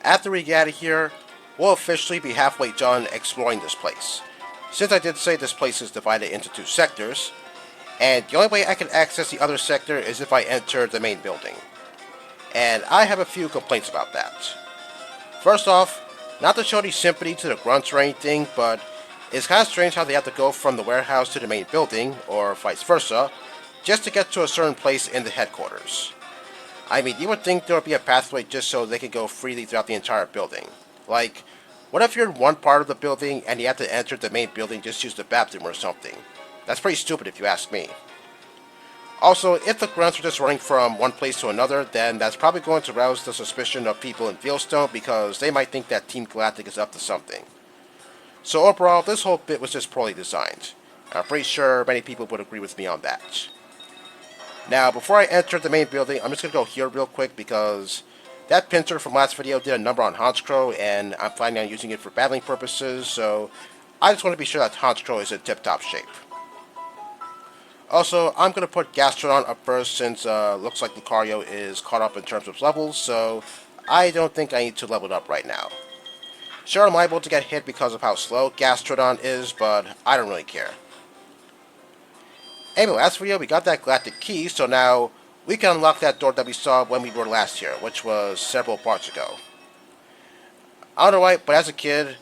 After we get out of here, we'll officially be halfway done exploring this place. Since I did say this place is divided into two sectors, and the only way I can access the other sector is if I enter the main building. And I have a few complaints about that. First off, not to show any sympathy to the grunts or anything, but it's kind of strange how they have to go from the warehouse to the main building, or vice versa, just to get to a certain place in the headquarters. I mean, you would think there would be a pathway just so they could go freely throughout the entire building. Like, what if you're in one part of the building and you have to enter the main building just to use the bathroom or something? That's pretty stupid if you ask me. Also, if the grunts are just running from one place to another, then that's probably going to rouse the suspicion of people in Fieldstone because they might think that Team Galactic is up to something. So overall, this whole bit was just poorly designed. I'm pretty sure many people would agree with me on that. Now, before I enter the main building, I'm just going to go here real quick because that pincer from last video did a number on Honchkrow, and I'm planning on using it for battling purposes, so I just want to be sure that Honchkrow is in tip-top shape. Also, I'm going to put Gastrodon up first since looks like Lucario is caught up in terms of levels, so I don't think I need to level it up right now. Sure, I'm liable to get hit because of how slow Gastrodon is, but I don't really care. Anyway, last video we got that Galactic key, so now we can unlock that door that we saw when we were last here, which was several parts ago. I don't know why, but as a kid,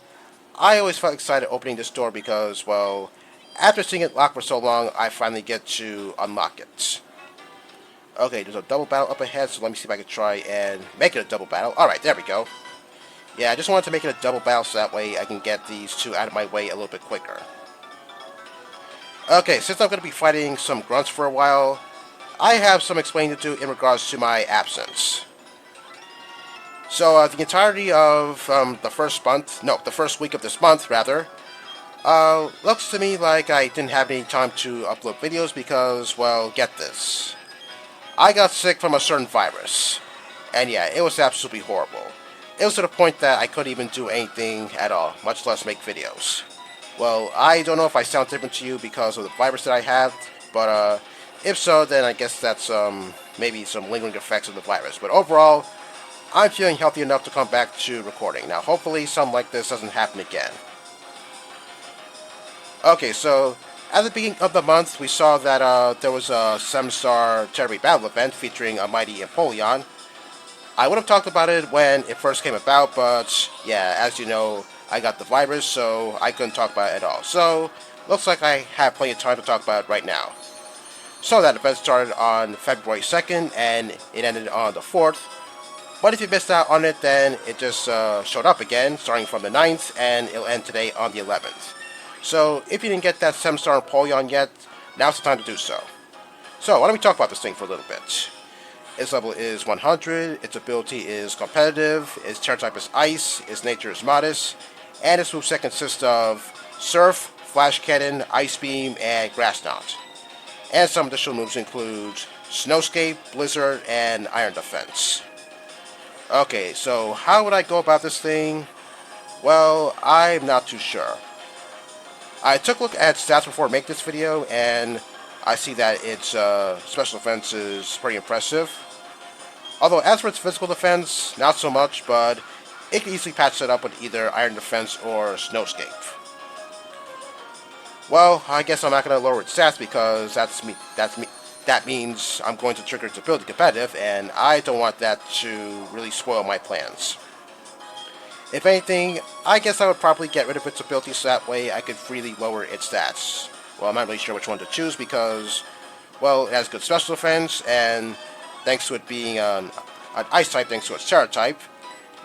I always felt excited opening this door because, well, after seeing it locked for so long, I finally get to unlock it. Okay, there's a double battle up ahead, so let me see if I can try and make it a double battle. Alright, there we go. Yeah, I just wanted to make it a double battle so that way I can get these two out of my way a little bit quicker. Okay, since I'm going to be fighting some grunts for a while, I have some explaining to do in regards to my absence. So, the entirety of the first week of this month, rather, looks to me like I didn't have any time to upload videos because, well, get this. I got sick from a certain virus. And yeah, it was absolutely horrible. It was to the point that I couldn't even do anything at all, much less make videos. Well, I don't know if I sound different to you because of the virus that I have, but if so, then I guess that's maybe some lingering effects of the virus. But overall, I'm feeling healthy enough to come back to recording. Now, hopefully something like this doesn't happen again. Okay, so at the beginning of the month, we saw that there was a 7-star Terry Battle event featuring a Mighty Empoleon. I would have talked about it when it first came about, but yeah, as you know, I got the virus, so I couldn't talk about it at all. So, looks like I have plenty of time to talk about it right now. So that event started on February 2nd, and it ended on the 4th. But if you missed out on it, then it just showed up again, starting from the 9th, and it'll end today on the 11th. So, if you didn't get that 7-star Empoleon yet, now's the time to do so. So, why don't we talk about this thing for a little bit. Its level is 100, its ability is competitive, its terra type is Ice, its nature is Modest, and its moveset consists of Surf, Flash Cannon, Ice Beam, and Grass Knot. And some additional moves include Snowscape, Blizzard, and Iron Defense. Okay, so how would I go about this thing? Well, I'm not too sure. I took a look at stats before making this video, and I see that its special defense is pretty impressive. Although, as for its physical defense, not so much, but it can easily patch it up with either Iron Defense or Snowscape. Well, I guess I'm not going to lower its stats because that means I'm going to trigger its ability competitive, and I don't want that to really spoil my plans. If anything, I guess I would probably get rid of its ability so that way I could freely lower its stats. Well, I'm not really sure which one to choose because, well, it has good special defense, and thanks to it being an Ice type thanks to its Terra type,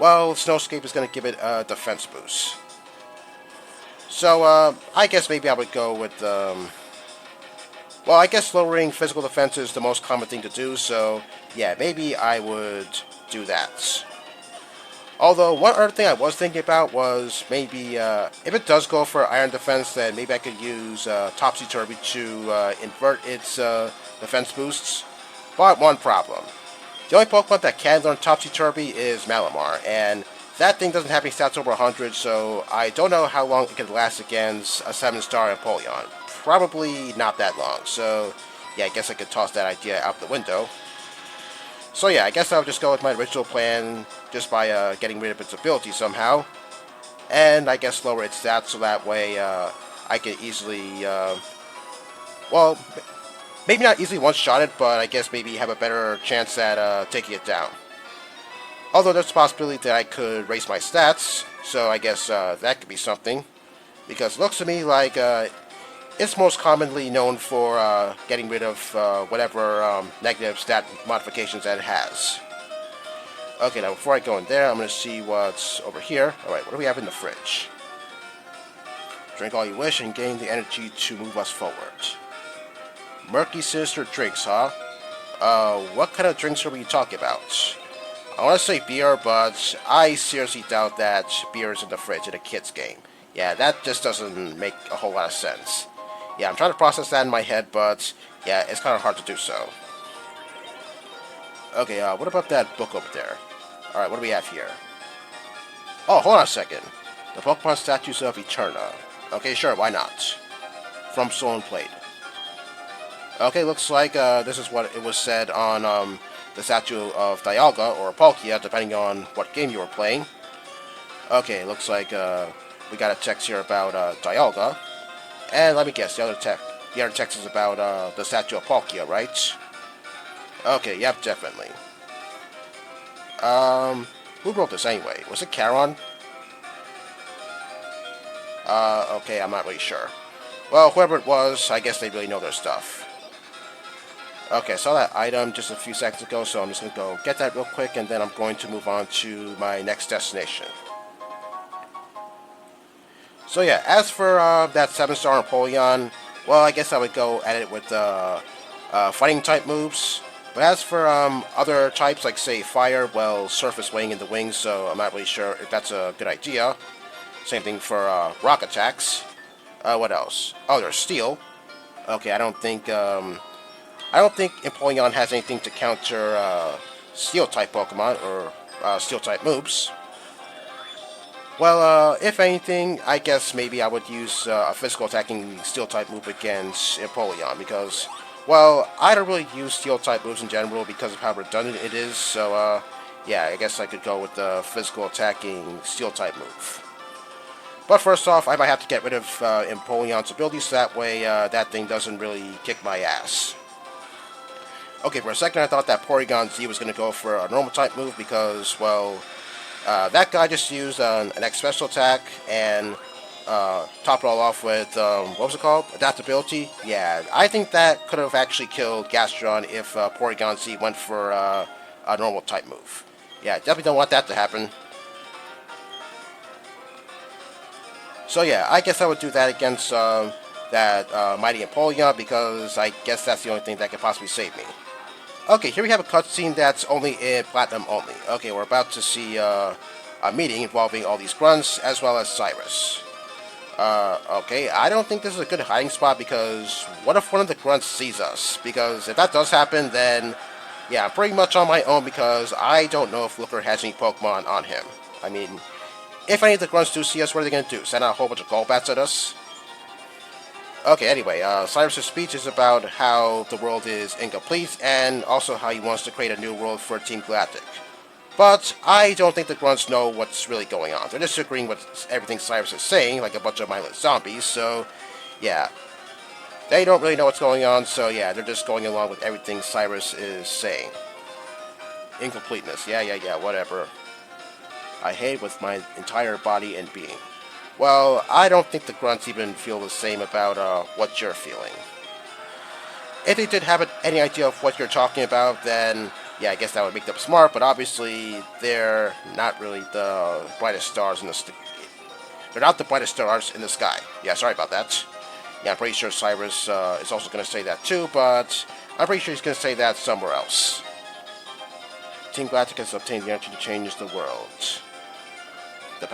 well, Snowscape is going to give it a defense boost. So, I guess maybe I would go with, well, I guess lowering physical defense is the most common thing to do, so, yeah, maybe I would do that. Although, one other thing I was thinking about was maybe, if it does go for Iron Defense, then maybe I could use Topsy-Turvy to invert its defense boosts. But one problem. The only Pokemon that can learn Topsy-Turvy is Malamar, and that thing doesn't have any stats over 100, so I don't know how long it could last against a 7-star Empoleon. Probably not that long, so yeah, I guess I could toss that idea out the window. So yeah, I guess I'll just go with my original plan, just by getting rid of its ability somehow. And I guess lower its stats so that way I can easily, well, maybe not easily one-shot it, but I guess maybe have a better chance at taking it down. Although there's a possibility that I could raise my stats, so I guess that could be something. Because it looks to me like it's most commonly known for getting rid of whatever negative stat modifications that it has. Okay, now before I go in there, I'm going to see what's over here. Alright, what do we have in the fridge? Drink all you wish and gain the energy to move us forward. Murky Sister drinks, huh? What kind of drinks are we talking about? I want to say beer, but I seriously doubt that beer is in the fridge in a kid's game. Yeah, that just doesn't make a whole lot of sense. Yeah, I'm trying to process that in my head, but yeah, it's kind of hard to do so. Okay, what about that book over there? Alright, what do we have here? Oh, hold on a second. The Pokemon Statues of Eterna. Okay, sure, why not? From Soul and Blade. Okay, looks like this is what it was said on the statue of Dialga, or Palkia, depending on what game you were playing. Okay, looks like we got a text here about Dialga. And let me guess, the other text is about the statue of Palkia, right? Okay, yep, definitely. Who wrote this anyway? Was it Charon? Okay, I'm not really sure. Well, whoever it was, I guess they really know their stuff. Okay, I saw that item just a few seconds ago, so I'm just going to go get that real quick, and then I'm going to move on to my next destination. So yeah, as for that 7-star Empoleon, well, I guess I would go at it with fighting type moves. But as for other types, like say fire, well, surface weighing in the wings, so I'm not really sure if that's a good idea. Same thing for rock attacks. What else? Oh, there's steel. Okay, I don't think Empoleon has anything to counter steel type Pokemon or steel type moves. Well, if anything, I guess maybe I would use a physical attacking steel type move against Empoleon because, well, I don't really use steel type moves in general because of how redundant it is. So, yeah, I guess I could go with the physical attacking steel type move. But first off, I might have to get rid of Empoleon's abilities so that way that thing doesn't really kick my ass. Okay, for a second I thought that Porygon Z was going to go for a normal type move because, well, that guy just used an X special attack and topped it all off with, what was it called? Adaptability? Yeah, I think that could have actually killed Gastron if Porygon Z went for a normal type move. Yeah, definitely don't want that to happen. So yeah, I guess I would do that against that Mighty Empoleon because I guess that's the only thing that could possibly save me. Okay, here we have a cutscene that's only in Platinum only. Okay, we're about to see a meeting involving all these grunts as well as Cyrus. Okay, I don't think this is a good hiding spot because what if one of the grunts sees us? Because if that does happen, then yeah, I'm pretty much on my own because I don't know if Looker has any Pokemon on him. I mean, if any of the grunts do see us, what are they going to do? Send out a whole bunch of Golbats at us? Okay, anyway, Cyrus' speech is about how the world is incomplete and also how he wants to create a new world for Team Galactic. But I don't think the grunts know what's really going on. They're just agreeing with everything Cyrus is saying, like a bunch of mindless zombies, so yeah. They don't really know what's going on, so yeah, they're just going along with everything Cyrus is saying. Incompleteness, yeah, whatever. I hate it with my entire body and being. Well, I don't think the grunts even feel the same about what you're feeling. If they did have any idea of what you're talking about, then yeah, I guess that would make them smart, but obviously they're not really the brightest stars in the they're not the brightest stars in the sky. Yeah, sorry about that. Yeah, I'm pretty sure Cyrus is also going to say that too, but I'm pretty sure he's going to say that somewhere else. Team Galactic has obtained the energy to change the world. The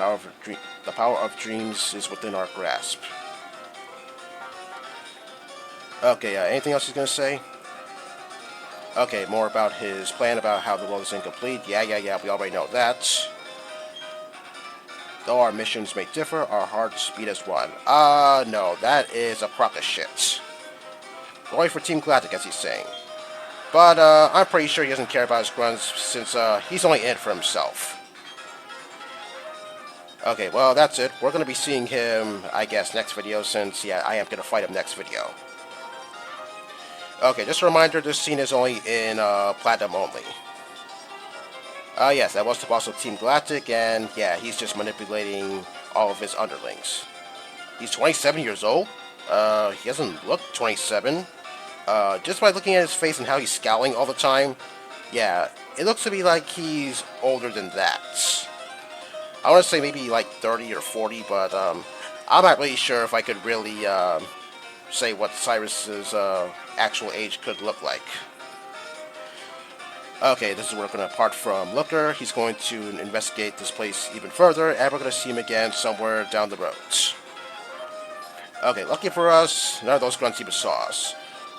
power of dreams is within our grasp. Okay, anything else he's going to say? Okay, more about his plan about how the world is incomplete. Yeah, we already know that. Though our missions may differ, our hearts beat as one. No, that is a crock of shit. Going for Team Galactic, as he's saying. But, I'm pretty sure he doesn't care about his grunts, since, he's only in it for himself. Okay, well, that's it. We're going to be seeing him, I guess, next video, since, yeah, I am going to fight him next video. Okay, just a reminder, this scene is only in Platinum only. Yes, that was the boss of Team Galactic, and yeah, he's just manipulating all of his underlings. He's 27 years old. He doesn't look 27. Just by looking at his face and how he's scowling all the time, yeah, it looks to me like he's older than that. I want to say maybe like 30 or 40, but I'm not really sure if I could really say what Cyrus's actual age could look like. Okay, this is where we're going to part from Looker. He's going to investigate this place even further, and we're going to see him again somewhere down the road. Okay, lucky for us, none of those grunts even saw us.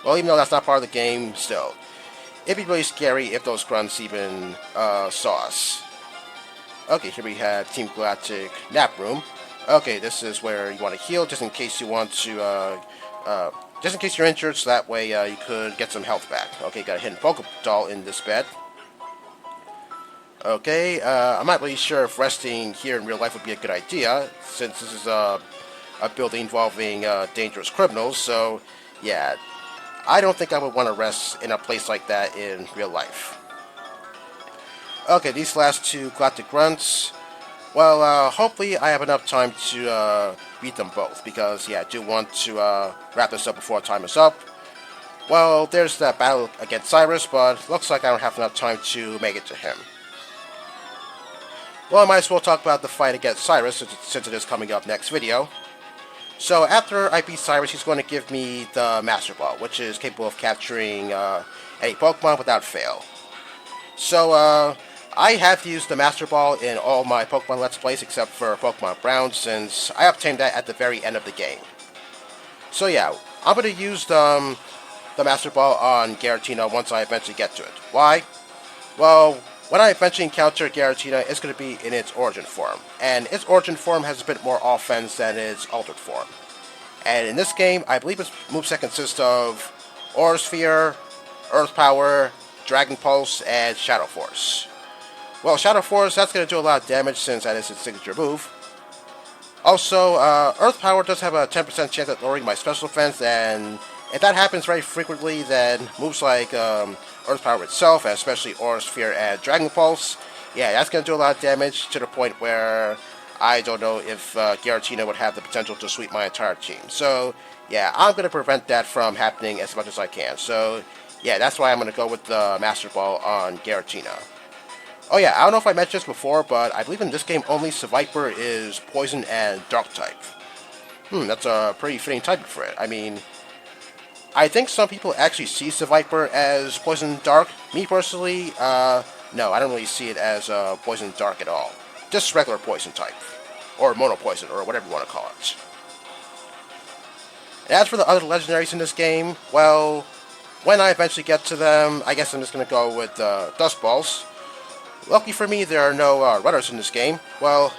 Well, even though that's not part of the game, still. It'd be really scary if those grunts even saw us. Okay, here we have Team Galactic Nap Room. Okay, this is where you want to heal, just in case you want to, just in case you're injured, so that way you could get some health back. Okay, got a hidden Pokedoll in this bed. Okay, I'm not really sure if resting here in real life would be a good idea, since this is a building involving dangerous criminals, so yeah, I don't think I would want to rest in a place like that in real life. Okay, these last two Galactic grunts, well, hopefully I have enough time to beat them both, because yeah, I do want to wrap this up before time is up. Well, there's that battle against Cyrus, but looks like I don't have enough time to make it to him. Well, I might as well talk about the fight against Cyrus, since it is coming up next video. So after I beat Cyrus, he's going to give me the Master Ball, which is capable of capturing any Pokemon without fail. So I have used the Master Ball in all my Pokemon Let's Plays except for Pokemon Brown, since I obtained that at the very end of the game. So yeah, I'm going to use the Master Ball on Giratina once I eventually get to it. Why? Well, when I eventually encounter Giratina, it's going to be in its origin form, and its origin form has a bit more offense than its altered form. And in this game, I believe its moveset consists of Aura Sphere, Earth Power, Dragon Pulse, and Shadow Force. Well, Shadow Force, that's going to do a lot of damage since that is its signature move. Also, Earth Power does have a 10% chance at lowering my special defense, and if that happens very frequently, then moves like Earth Power itself, and especially Aura Sphere and Dragon Pulse, yeah, that's going to do a lot of damage to the point where I don't know if Giratina would have the potential to sweep my entire team. So, yeah, I'm going to prevent that from happening as much as I can. So, yeah, that's why I'm going to go with the Master Ball on Giratina. Oh yeah, I don't know if I mentioned this before, but I believe in this game only Seviper is Poison and Dark type. That's a pretty fitting type for it. I mean, I think some people actually see Seviper as Poison Dark. Me personally, no, I don't really see it as Poison Dark at all. Just regular Poison type. Or Mono Poison, or whatever you want to call it. And as for the other legendaries in this game, well, when I eventually get to them, I guess I'm just going to go with Dust Balls. Lucky for me, there are no runners in this game. Well,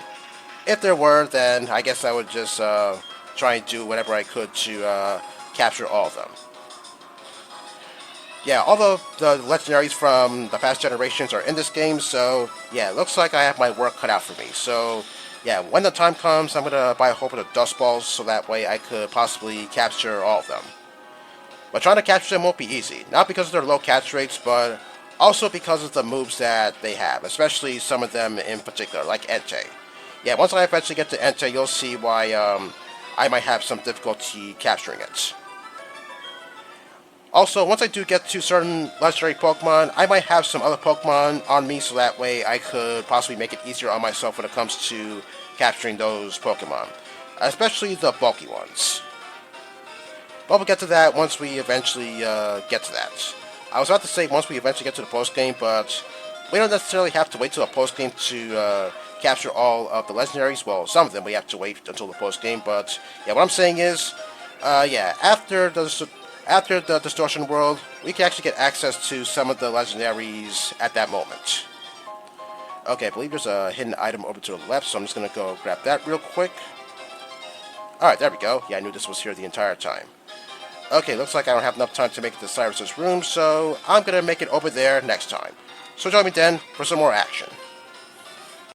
if there were, then I guess I would just try and do whatever I could to capture all of them. Yeah, all the legendaries from the past generations are in this game, so yeah, it looks like I have my work cut out for me. So yeah, when the time comes, I'm going to buy a whole bunch of Dust Balls so that way I could possibly capture all of them. But trying to capture them won't be easy, not because of their low catch rates, but also because of the moves that they have, especially some of them in particular, like Entei. Yeah, once I eventually get to Entei, you'll see why I might have some difficulty capturing it. Also, once I do get to certain legendary Pokemon, I might have some other Pokemon on me, so that way I could possibly make it easier on myself when it comes to capturing those Pokemon. Especially the bulky ones. But we'll get to that once we eventually get to that. I was about to say once we eventually get to the post-game, but we don't necessarily have to wait till the post-game to capture all of the legendaries. Well, some of them we have to wait until the post-game, but yeah, what I'm saying is, yeah, after the Distortion World, we can actually get access to some of the legendaries at that moment. Okay, I believe there's a hidden item over to the left, so I'm just going to go grab that real quick. Alright, there we go. Yeah, I knew this was here the entire time. Okay, looks like I don't have enough time to make it to Cyrus's room, so I'm going to make it over there next time. So join me then for some more action.